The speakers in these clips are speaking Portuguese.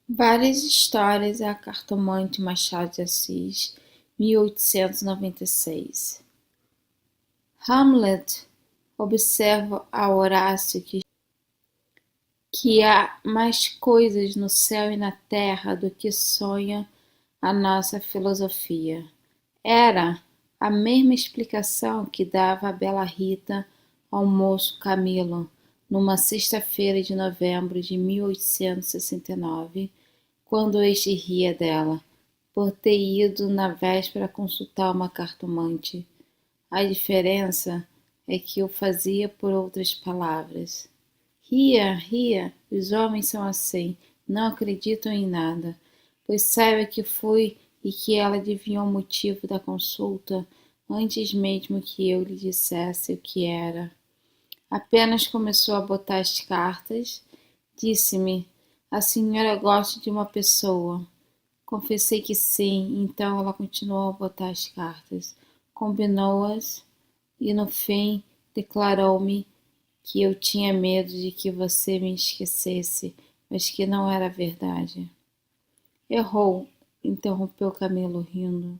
Várias histórias A Cartomante Machado de Assis, 1896. Hamlet observa a Horácio que há mais coisas no céu e na terra do que sonha a nossa filosofia. Era a mesma explicação que dava a bela Rita ao moço Camilo, numa sexta-feira de novembro de 1869, quando este ria dela, por ter ido na véspera consultar uma cartomante. A diferença é que o fazia por outras palavras. Ria, ria, os homens são assim, não acreditam em nada, pois saiba que fui e que ela adivinhou o motivo da consulta antes mesmo que eu lhe dissesse o que era. Apenas começou a botar as cartas, disse-me: a senhora gosta de uma pessoa. Confessei que sim, então ela continuou a botar as cartas, combinou-as e no fim declarou-me que eu tinha medo de que você me esquecesse, mas que não era verdade. Errou, interrompeu Camilo, rindo.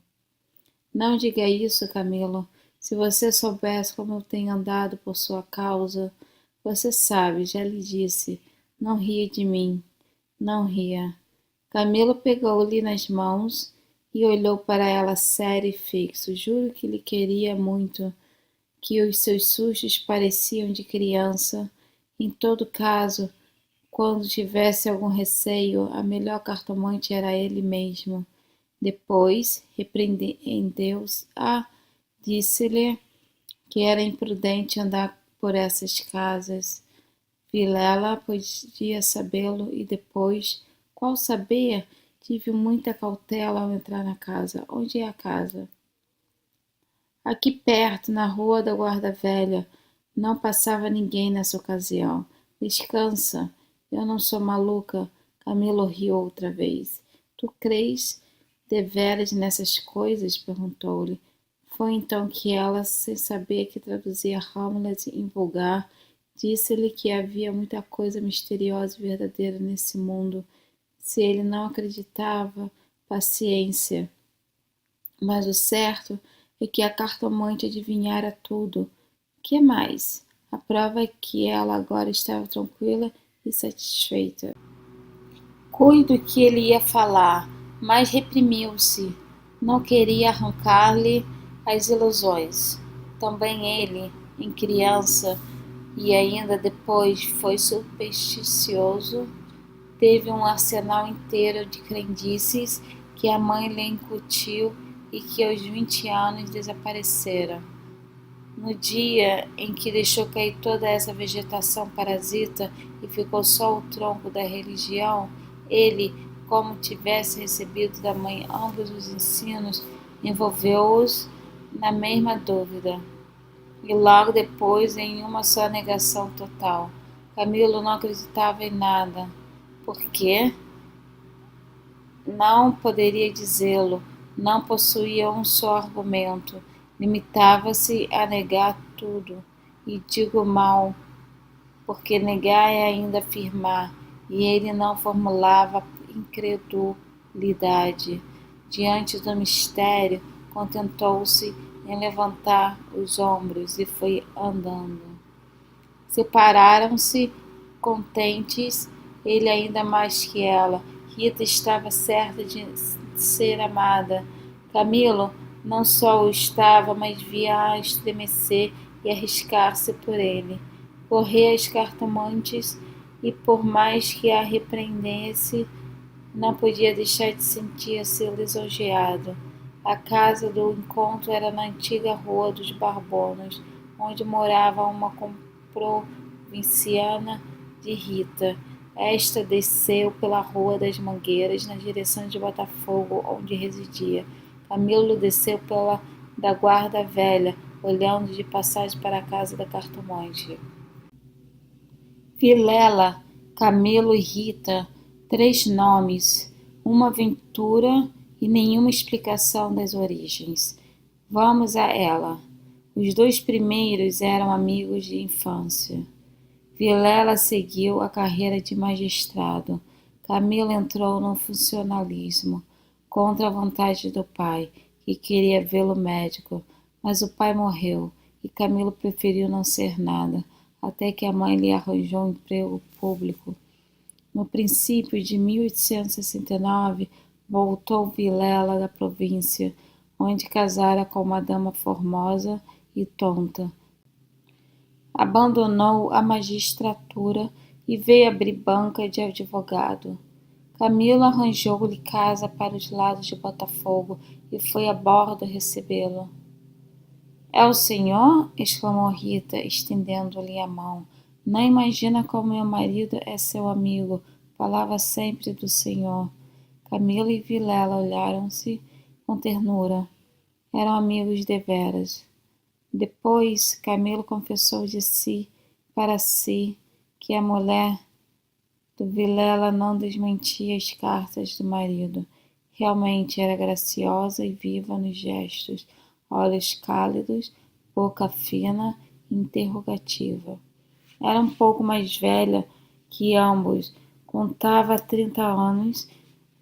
Não diga isso, Camilo. Se você soubesse como eu tenho andado por sua causa, você sabe, já lhe disse. Não ria de mim, não ria. Camilo pegou-lhe nas mãos e olhou para ela sério e fixo. Juro que lhe queria muito, que os seus sustos pareciam de criança. Em todo caso, quando tivesse algum receio, a melhor cartomante era ele mesmo. Depois, repreendeu-se, disse-lhe que era imprudente andar por essas casas. Vilela podia sabê-lo e depois, qual saber, tive muita cautela ao entrar na casa. Onde é a casa? Aqui perto, na rua da Guarda Velha. Não passava ninguém nessa ocasião. Descansa. Eu não sou maluca. Camilo riu outra vez. Tu crês deveras nessas coisas? Perguntou-lhe. Foi então que ela, sem saber que traduzia Hamlet em vulgar, disse-lhe que havia muita coisa misteriosa e verdadeira nesse mundo. Se ele não acreditava, paciência. Mas o certo é que a cartomante adivinhara tudo. Que mais? A prova é que ela agora estava tranquila e satisfeita. Cuido que ele ia falar, mas reprimiu-se. Não queria arrancar-lhe as ilusões. Também ele, em criança, e ainda depois foi supersticioso, teve um arsenal inteiro de crendices que a mãe lhe incutiu e que aos 20 anos desaparecera. No dia em que deixou cair toda essa vegetação parasita e ficou só o tronco da religião, ele, como tivesse recebido da mãe ambos os ensinos, envolveu-os na mesma dúvida. E logo depois em uma só negação total. Camilo não acreditava em nada. Por quê? Não poderia dizê-lo, não possuía um só argumento, limitava-se a negar tudo. E digo mal, porque negar é ainda afirmar, e ele não formulava incredulidade. Diante do mistério, contentou-se em levantar os ombros e foi andando. Separaram-se contentes, ele ainda mais que ela. Rita estava certa de ser amada. Camilo não só o estava, mas via-a estremecer e arriscar-se por ele. Correr às cartomantes e, por mais que a repreendesse, não podia deixar de sentir-se lisonjeado. A casa do encontro era na antiga Rua dos Barbonos, onde morava uma provinciana de Rita. Esta desceu pela Rua das Mangueiras, na direção de Botafogo, onde residia. Camilo desceu pela da Guarda Velha, olhando de passagem para a casa da cartomante. Vilela, Camilo e Rita, 3 nomes, uma aventura e nenhuma explicação das origens. Vamos a ela. Os 2 primeiros eram amigos de infância. Vilela seguiu a carreira de magistrado. Camila entrou no funcionalismo, contra a vontade do pai, que queria vê-lo médico, mas o pai morreu e Camilo preferiu não ser nada, até que a mãe lhe arranjou um emprego público. No princípio de 1869, voltou Vilela da província, onde casara com uma dama formosa e tonta. Abandonou a magistratura e veio abrir banca de advogado. Camilo arranjou-lhe casa para os lados de Botafogo e foi a bordo recebê-lo. É o senhor? Exclamou Rita, estendendo-lhe a mão. Não imagina como meu marido é seu amigo. Falava sempre do senhor. Camilo e Vilela olharam-se com ternura. Eram amigos deveras. Depois, Camilo confessou de si para si que a mulher do Vilela não desmentia as cartas do marido. Realmente era graciosa e viva nos gestos, olhos cálidos, boca fina e interrogativa. Era um pouco mais velha que ambos, contava 30 anos,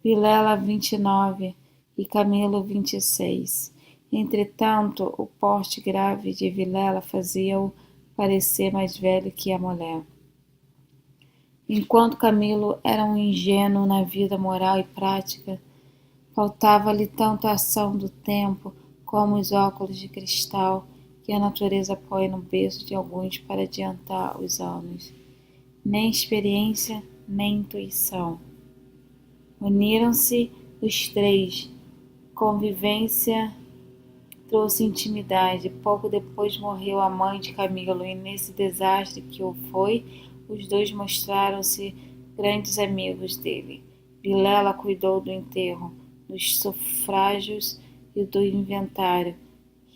Vilela 29 e Camilo 26. Entretanto, o porte grave de Vilela fazia-o parecer mais velho que a mulher. Enquanto Camilo era um ingênuo na vida moral e prática, faltava-lhe tanto a ação do tempo como os óculos de cristal que a natureza põe no berço de alguns para adiantar os anos. Nem experiência, nem intuição. Uniram-se os três. Convivência trouxe intimidade. Pouco depois morreu a mãe de Camilo e nesse desastre que o foi, os dois mostraram-se grandes amigos dele. Vilela cuidou do enterro, dos sufrágios e do inventário.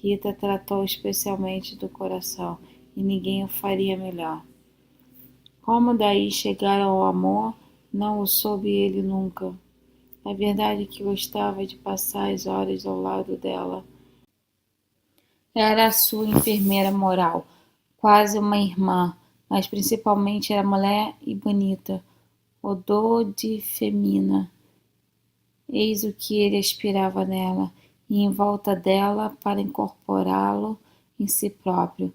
Rita tratou especialmente do coração, e ninguém o faria melhor. Como daí chegaram ao amor, não o soube ele nunca. É verdade que gostava de passar as horas ao lado dela. Era a sua enfermeira moral, quase uma irmã, mas principalmente era mulher e bonita, odor de femina. Eis o que ele aspirava nela, e em volta dela para incorporá-lo em si próprio.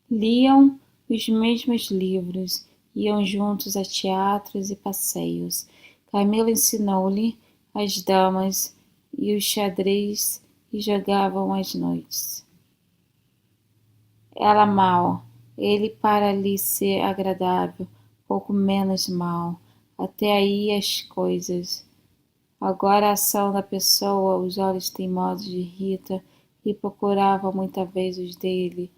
Liam os mesmos livros, iam juntos a teatros e passeios. Camilo ensinou-lhe as damas e os xadrez e jogavam às noites. Ela mal, ele para lhe ser agradável, pouco menos mal. Até aí as coisas. Agora a ação da pessoa, os olhos teimosos de Rita, lhe procuravam muita vez os dele,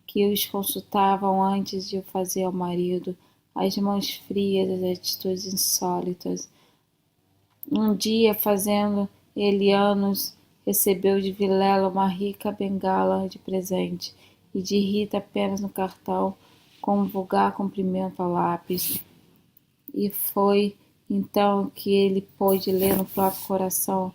que os consultavam antes de o fazer ao marido, as mãos frias, as atitudes insólitas. Um dia, fazendo ele anos, recebeu de Vilela uma rica bengala de presente, e de Rita apenas no cartão, com um vulgar cumprimento a lápis. E foi então que ele pôde ler no próprio coração.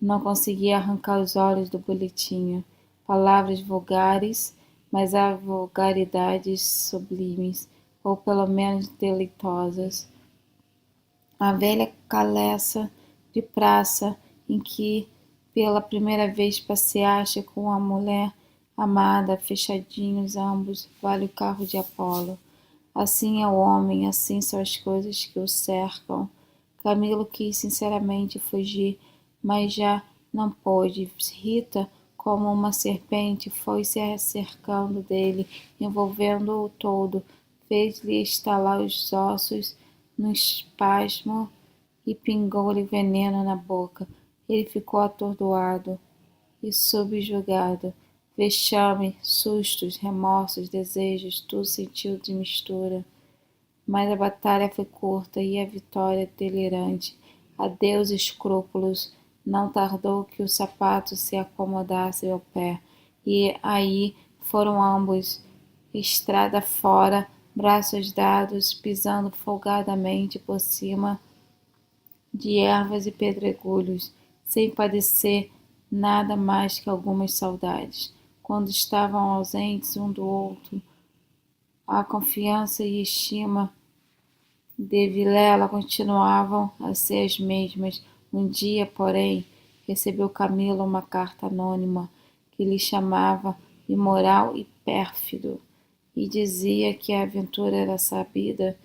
Não conseguia arrancar os olhos do boletim. Palavras vulgares, mas há vulgaridades sublimes, ou pelo menos deleitosas. A velha caleça de praça em que pela primeira vez passeaste com a mulher amada, fechadinhos ambos, vale o carro de Apolo. Assim é o homem, assim são as coisas que o cercam. Camilo quis sinceramente fugir, mas já não pôde. Rita, como uma serpente, foi se cercando dele, envolvendo-o todo, fez-lhe estalar os ossos no espasmo e pingou-lhe veneno na boca. Ele ficou atordoado e subjugado. Vexame, sustos, remorsos, desejos, tudo sentiu de mistura. Mas a batalha foi curta e a vitória delirante. Adeus escrúpulos. Não tardou que o sapato se acomodasse ao pé. E aí foram ambos, estrada fora, braços dados, pisando folgadamente por cima de ervas e pedregulhos, sem padecer nada mais que algumas saudades. Quando estavam ausentes um do outro, a confiança e estima de Vilela continuavam a ser as mesmas. Um dia, porém, recebeu Camilo uma carta anônima que lhe chamava imoral e pérfido e dizia que a aventura era sabida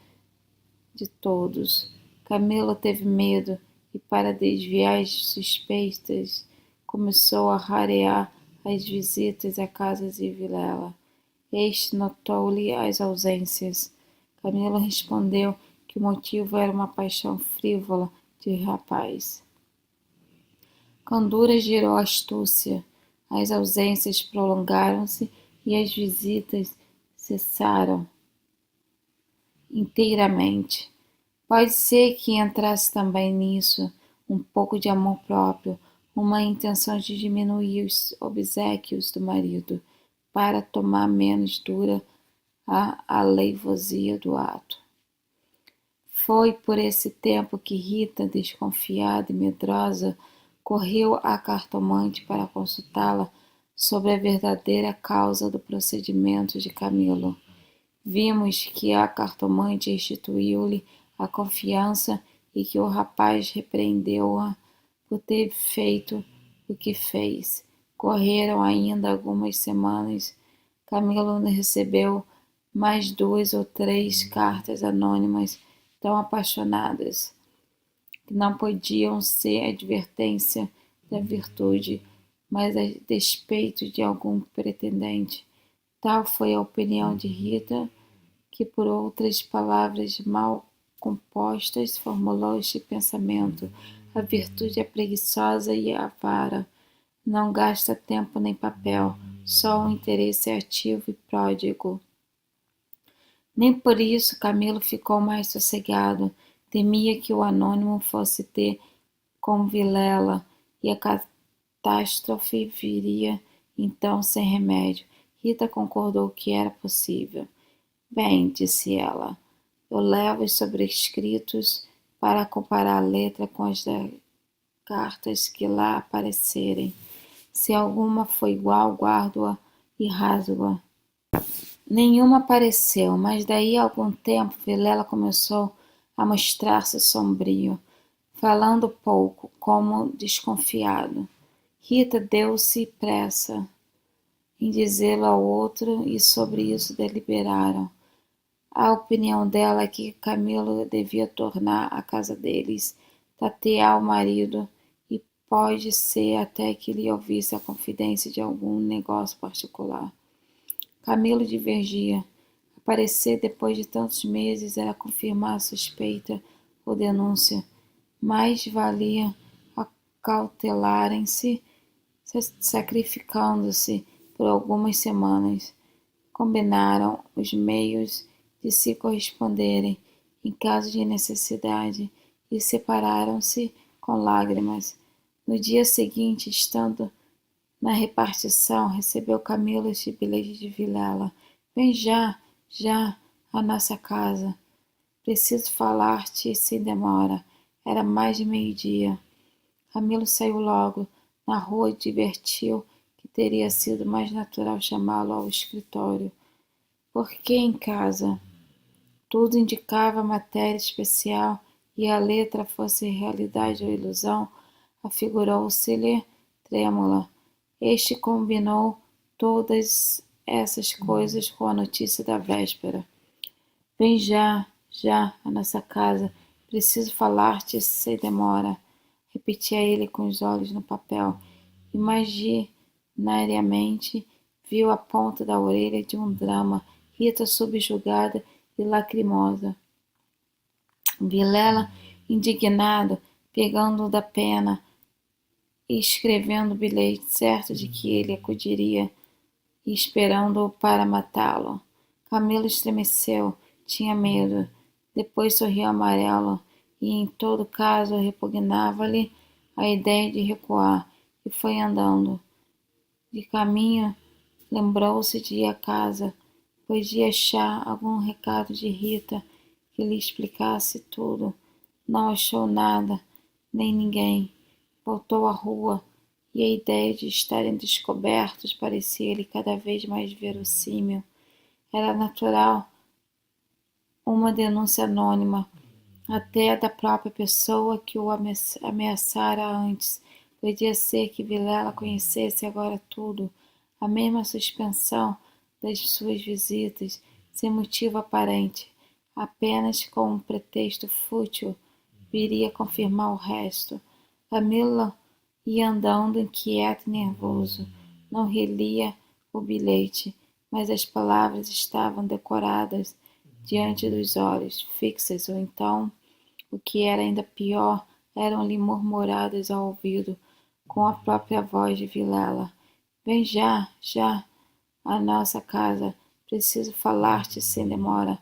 de todos. Camilo teve medo e, para desviar as suspeitas, começou a rarear as visitas à casa de Vilela. Este notou-lhe as ausências. Camilo respondeu que o motivo era uma paixão frívola de rapaz. Candura girou astúcia. As ausências prolongaram-se e as visitas cessaram inteiramente. Pode ser que entrasse também nisso um pouco de amor próprio, uma intenção de diminuir os obséquios do marido, para tomar menos dura a aleivosia do ato. Foi por esse tempo que Rita, desconfiada e medrosa, correu à cartomante para consultá-la sobre a verdadeira causa do procedimento de Camilo. Vimos que a cartomante restituiu-lhe a confiança e que o rapaz repreendeu-a por ter feito o que fez. Correram ainda algumas semanas. Camilo recebeu mais 2 ou 3 cartas anônimas tão apaixonadas que não podiam ser advertência da virtude, mas a despeito de algum pretendente. Tal foi a opinião de Rita, que por outras palavras mal compostas formulou este pensamento: a virtude é preguiçosa e avara, não gasta tempo nem papel, só o interesse é ativo e pródigo. Nem por isso Camilo ficou mais sossegado. Temia que o anônimo fosse ter com Vilela e a catástrofe viria então sem remédio. Rita concordou que era possível. Bem, disse ela, eu levo os sobrescritos para comparar a letra com as cartas que lá aparecerem. Se alguma for igual, guardo-a e rasgo-a. Nenhuma apareceu, mas daí a algum tempo Vilela começou a mostrar-se sombrio, falando pouco, como desconfiado. Rita deu-se pressa em dizê-lo ao outro e sobre isso deliberaram. A opinião dela é que Camilo devia tornar à casa deles, tatear o marido e pode ser até que lhe ouvisse a confidência de algum negócio particular. Camilo divergia. Aparecer depois de tantos meses era confirmar a suspeita ou denúncia. Mais valia acautelarem-se, sacrificando-se por algumas semanas. Combinaram os meios de se corresponderem em caso de necessidade e separaram-se com lágrimas. No dia seguinte, estando na repartição, recebeu Camilo este bilhete de Vilela. Vem já, à nossa casa. Preciso falar-te sem demora. Era mais de meio-dia. Camilo saiu logo. Na rua divertiu que teria sido mais natural chamá-lo ao escritório. Por que em casa? Tudo indicava matéria especial e a letra fosse realidade ou ilusão, afigurou-se-lhe trêmula. Este combinou todas essas coisas com a notícia da véspera. Vem já, à nossa casa. Preciso falar-te sem demora. Repetia ele com os olhos no papel. Imaginariamente viu a ponta da orelha de um drama, Rita subjugada e lacrimosa. Vilela, indignado, pegando-o da pena e escrevendo o bilhete, certo de que ele acudiria e esperando-o para matá-lo. Camilo estremeceu, tinha medo, depois sorriu amarelo e, em todo caso, repugnava-lhe a ideia de recuar, e foi andando. De caminho, lembrou-se de ir à casa, podia achar algum recado de Rita que lhe explicasse tudo. Não achou nada, nem ninguém. Voltou à rua e a ideia de estarem descobertos parecia-lhe cada vez mais verossímil. Era natural uma denúncia anônima, até da própria pessoa que o ameaçara antes. Podia ser que Vilela conhecesse agora tudo, a mesma suspensão das suas visitas, sem motivo aparente, apenas com um pretexto fútil, viria confirmar o resto. Camilo ia andando inquieto e nervoso. Não relia o bilhete, mas as palavras estavam decoradas diante dos olhos, fixas, ou então, o que era ainda pior, eram-lhe murmuradas ao ouvido, com a própria voz de Vilela. Vem já, já, à nossa casa. Preciso falar-te sem demora.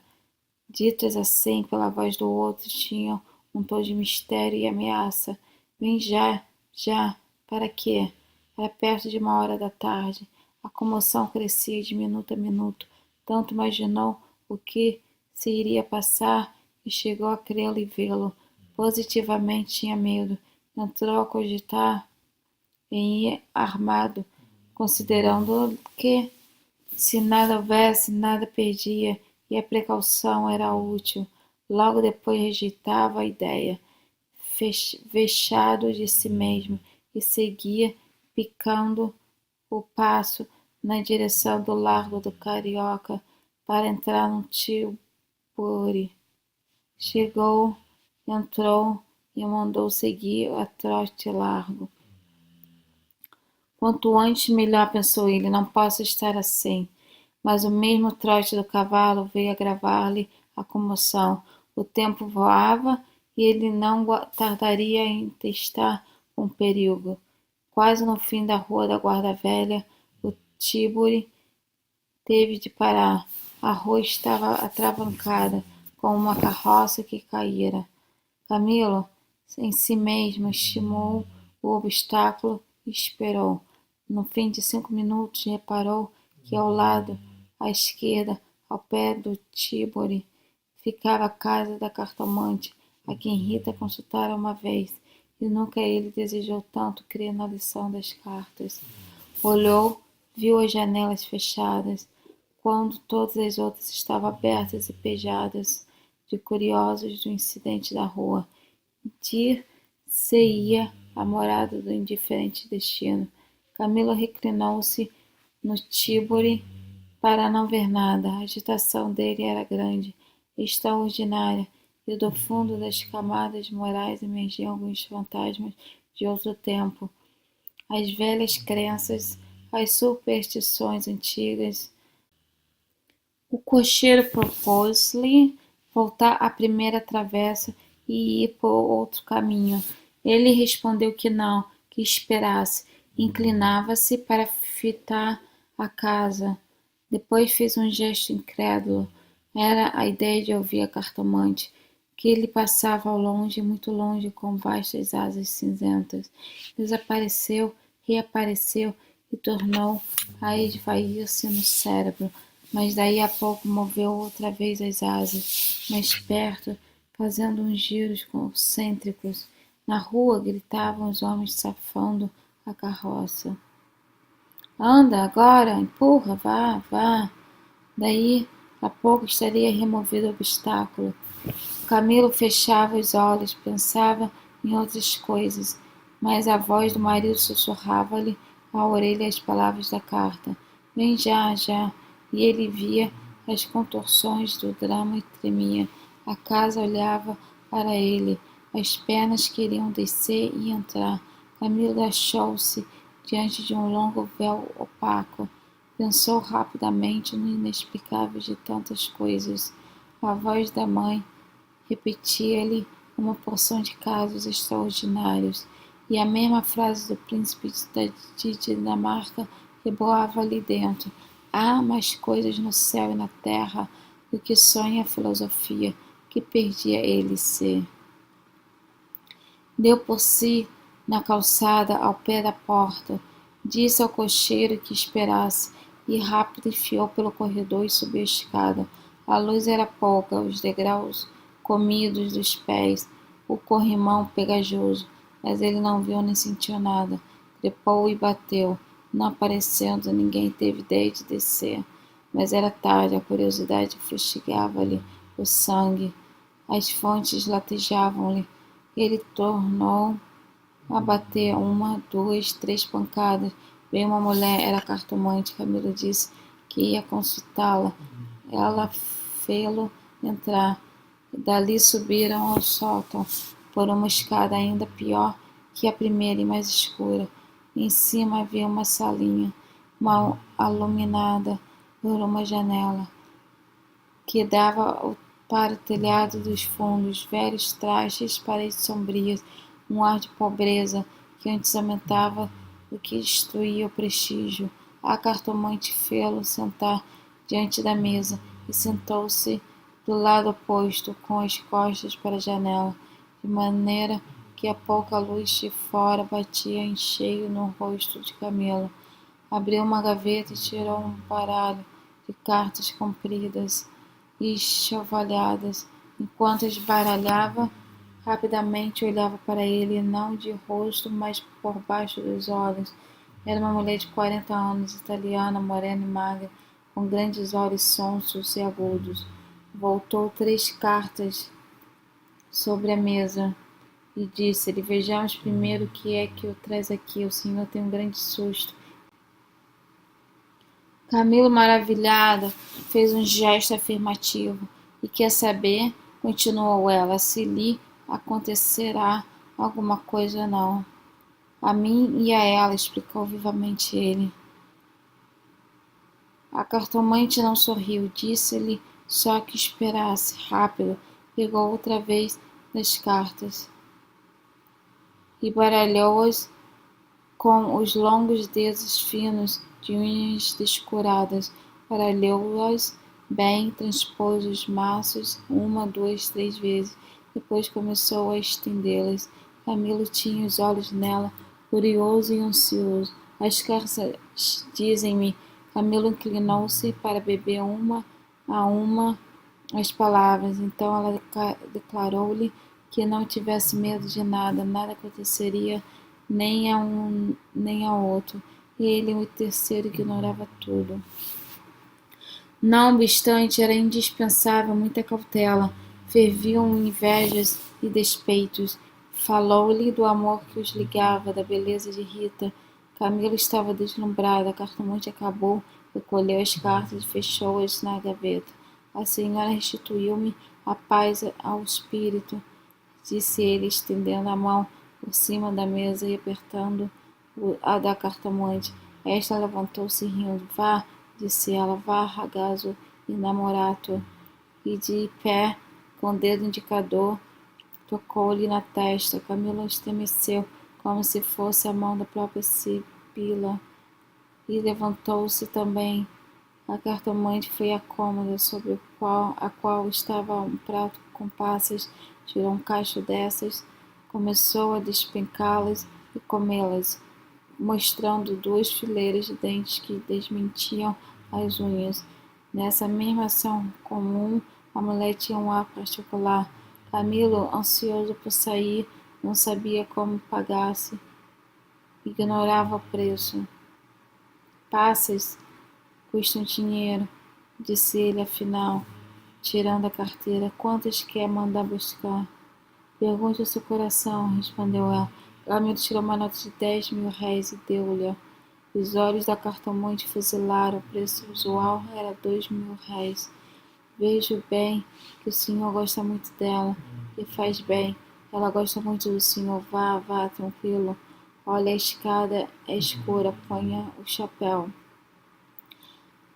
Ditas assim pela voz do outro, tinham um tom de mistério e ameaça. Vem já, já. Para quê? Era perto de 1 hora da tarde. A comoção crescia de minuto a minuto. Tanto imaginou o que se iria passar e chegou a crê-lo e vê-lo. Positivamente tinha medo. Entrou a cogitar em ir armado, considerando que, se nada houvesse, nada perdia, e a precaução era útil. Logo depois rejeitava a ideia, vexado de si mesmo, e seguia picando o passo na direção do Largo do Carioca para entrar no Tilbury. Chegou, entrou e mandou seguir a trote largo. Quanto antes, melhor, pensou ele, não posso estar assim. Mas o mesmo trote do cavalo veio agravar-lhe a comoção. O tempo voava e ele não tardaria em testar um perigo. Quase no fim da rua da Guarda Velha, o Tilbury teve de parar. A rua estava atravancada, com uma carroça que caíra. Camilo, em si mesmo, estimou o obstáculo e esperou. No fim de 5 minutos, reparou que ao lado, à esquerda, ao pé do Tilbury, ficava a casa da cartomante, a quem Rita consultara uma vez, e nunca ele desejou tanto crer na lição das cartas. Olhou, viu as janelas fechadas, quando todas as outras estavam abertas e pejadas de curiosos do incidente da rua. Dir-se-ia a morada do indiferente destino. Camilo reclinou-se no Tilbury para não ver nada. A agitação dele era grande, extraordinária, e do fundo das camadas morais emergiam alguns fantasmas de outro tempo. As velhas crenças, as superstições antigas. O cocheiro propôs-lhe voltar à primeira travessa e ir por outro caminho. Ele respondeu que não, que esperasse. Inclinava-se para fitar a casa. Depois fez um gesto incrédulo. Era a ideia de ouvir a cartomante, que ele passava ao longe, muito longe, com vastas asas cinzentas. Desapareceu, reapareceu e tornou a esvair-se no cérebro. Mas daí a pouco moveu outra vez as asas, mais perto, fazendo uns giros concêntricos. Na rua gritavam os homens safando a carroça. Anda, agora, empurra, vá, vá. Daí a pouco estaria removido o obstáculo. Camilo fechava os olhos, pensava em outras coisas, mas a voz do marido sussurrava-lhe à orelha as palavras da carta. Vem já, já. E ele via as contorções do drama e tremia. A casa olhava para ele. As pernas queriam descer e entrar. Camilo achou-se diante de um longo véu opaco. Pensou rapidamente no inexplicável de tantas coisas. A voz da mãe repetia-lhe uma porção de casos extraordinários, e a mesma frase do príncipe de Dinamarca reboava-lhe dentro. Há mais coisas no céu e na terra do que sonha a filosofia, que perdia ele ser. Deu por si na calçada ao pé da porta, disse ao cocheiro que esperasse, e rápido enfiou pelo corredor e subiu a escada. A luz era pouca, os degraus comidos dos pés, o corrimão pegajoso, mas ele não viu nem sentiu nada. Trepou e bateu. Não aparecendo, ninguém teve ideia de descer. Mas era tarde, a curiosidade fustigava-lhe o sangue. As fontes latejavam-lhe. Ele tornou a bater 1, 2, 3 pancadas. Veio uma mulher, era cartomante. Camilo disse que ia consultá-la. Ela fê-lo entrar. Dali subiram ao sótão, por uma escada ainda pior que a primeira e mais escura. Em cima havia uma salinha, mal iluminada por uma janela, que dava para o telhado dos fundos, velhos trastes, paredes sombrias, um ar de pobreza que antes aumentava do que destruía o prestígio. A cartomante fê-lo sentar diante da mesa e sentou-se do lado oposto, com as costas para a janela, de maneira que a pouca luz de fora batia em cheio no rosto de Camilo. Abriu uma gaveta e tirou um baralho de cartas compridas e enxovalhadas. Enquanto esbaralhava, rapidamente olhava para ele, não de rosto, mas por baixo dos olhos. Era uma mulher de 40 anos, italiana, morena e magra, com grandes olhos sonsos e agudos. Voltou 3 cartas sobre a mesa e disse-lhe: Vejamos primeiro o que é que o traz aqui. O senhor tem um grande susto. Camilo, maravilhado, fez um gesto afirmativo. E quer saber, continuou ela, se lhe acontecerá alguma coisa ou não. A mim e a ela, explicou vivamente ele. A cartomante não sorriu, disse-lhe só que esperasse. Rápido, pegou outra vez das cartas e baralhou-as com os longos dedos finos de unhas descuradas. Baralhou-as bem, transpôs os maços 1, 2, 3 vezes. Depois começou a estendê-las. Camilo tinha os olhos nela, curioso e ansioso. As cartas dizem-me. Camilo inclinou-se para beber uma a uma as palavras. Então ela declarou-lhe que não tivesse medo de nada, nada aconteceria nem a um nem a outro, e ele, o terceiro, ignorava tudo. Não obstante, era indispensável muita cautela. Ferviam invejas e despeitos. Falou-lhe do amor que os ligava, da beleza de Rita. Camilo estava deslumbrado. A cartomante acabou, recolheu as cartas e fechou-as na gaveta. A senhora restituiu-me a paz ao espírito, disse ele, estendendo a mão por cima da mesa e apertando a da cartomante. Esta levantou-se rindo. Vá, disse ela, vá, ragazzo innamorato. E de pé, com o dedo indicador, tocou-lhe na testa. Camilo estremeceu, como se fosse a mão da própria Sibila, e levantou-se também. A cartomante foi à cômoda, sobre a qual estava um prato com passas, tirou um cacho dessas, começou a despencá-las e comê-las, mostrando 2 fileiras de dentes que desmentiam as unhas. Nessa mesma ação comum, a mulher tinha um ar particular. Camilo, ansioso por sair, não sabia como pagar-se, ignorava o preço. Passas custam dinheiro, disse ele afinal, tirando a carteira. Quantas quer mandar buscar? Pergunte ao seu coração, respondeu ela. Camilo tirou uma nota de 10.000 réis e deu-lhe. Os olhos da cartomante fuzilaram. O preço usual era 2.000 réis. Vejo bem que o senhor gosta muito dela, e faz bem. Ela gosta muito do senhor. Vá, vá, tranquilo. Olha, a escada é escura. Ponha o chapéu.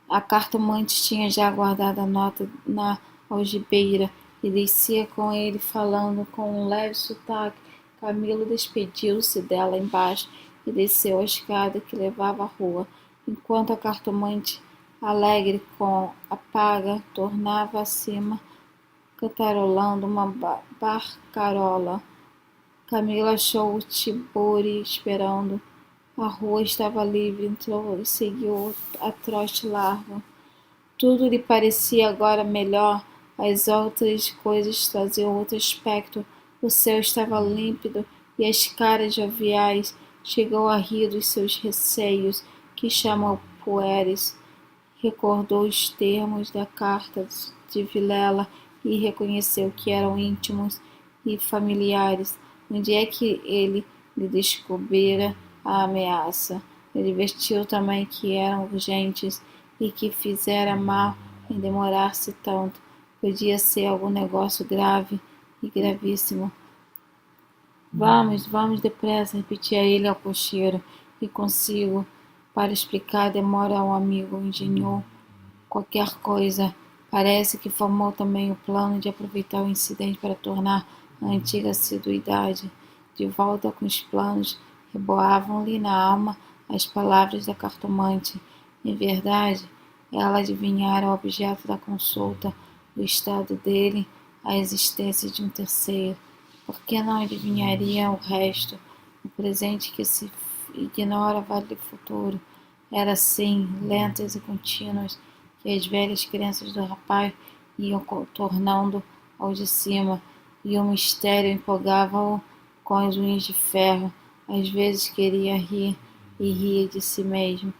A cartomante tinha já guardado a nota na algibeira e descia com ele, falando com um leve sotaque. Camilo despediu-se dela embaixo e desceu a escada que levava à rua, enquanto a cartomante, alegre com a paga, tornava acima, cantarolando uma barcarola. Camilo achou o Tiburi esperando. A rua estava livre, entrou e seguiu a trote largo. Tudo lhe parecia agora melhor, as outras coisas traziam outro aspecto. O céu estava límpido e as caras joviais. Chegou a rir dos seus receios, que chamam pueris. Recordou os termos da carta de Vilela e reconheceu que eram íntimos e familiares. No dia que ele lhe descobrira a ameaça, ele advertiu também que eram urgentes e que fizera mal em demorar-se tanto. Podia ser algum negócio grave e gravíssimo. Vamos, vamos depressa, repetia ele ao cocheiro, e consigo, para explicar a demora ao amigo, engenhou qualquer coisa. Parece que formou também o plano de aproveitar o incidente para tornar a antiga assiduidade de volta com os planos. Reboavam-lhe na alma as palavras da cartomante. Em verdade, ela adivinhara o objeto da consulta, o estado dele, a existência de um terceiro. Por que não adivinharia o resto? O presente que se ignora vale o futuro. Era assim, lentas e contínuas, que as velhas crenças do rapaz iam contornando ao de cima, e o mistério empolgava-o com as unhas de ferro. Às vezes queria rir e ria de si mesmo,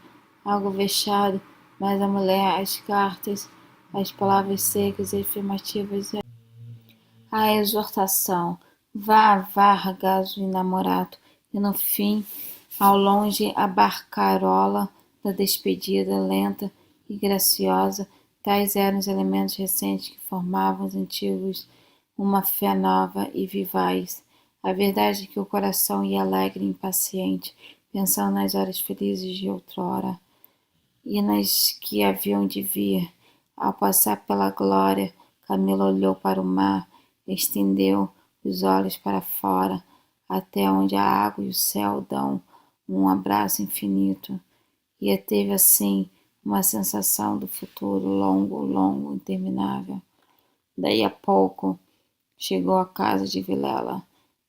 algo vexado, mas a mulher, as cartas, as palavras secas e afirmativas, a exortação, vá, vá, ragazzo innamorato, e no fim, ao longe, a barcarola da despedida, lenta e graciosa, tais eram os elementos recentes que formavam os antigos uma fé nova e vivaz. A verdade é que o coração ia alegre e impaciente, pensando nas horas felizes de outrora e nas que haviam de vir. Ao passar pela glória, Camila olhou para o mar, estendeu os olhos para fora, até onde a água e o céu dão um abraço infinito, e teve assim uma sensação do futuro longo, longo, interminável. Daí a pouco chegou à casa de Vilela,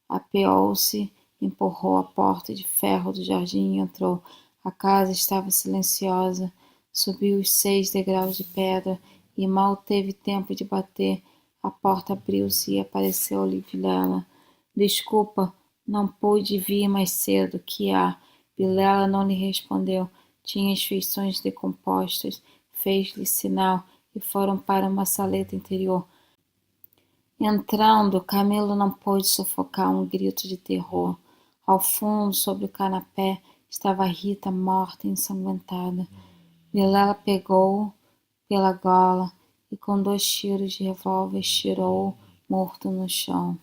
apeou-se, empurrou a porta de ferro do jardim e entrou. A casa estava silenciosa. Subiu os 6 degraus de pedra e mal teve tempo de bater. A porta abriu-se e apareceu-lhe Vilela. Desculpa, não pude vir mais cedo. Que há? Vilela não lhe respondeu. Tinha as feições decompostas. Fez-lhe sinal e foram para uma saleta interior. Entrando, Camilo não pôde sufocar um grito de terror. Ao fundo, sobre o canapé, estava Rita morta e ensanguentada. Vilela pegou-o pela gola e com 2 tiros de revólver tirou-o morto no chão.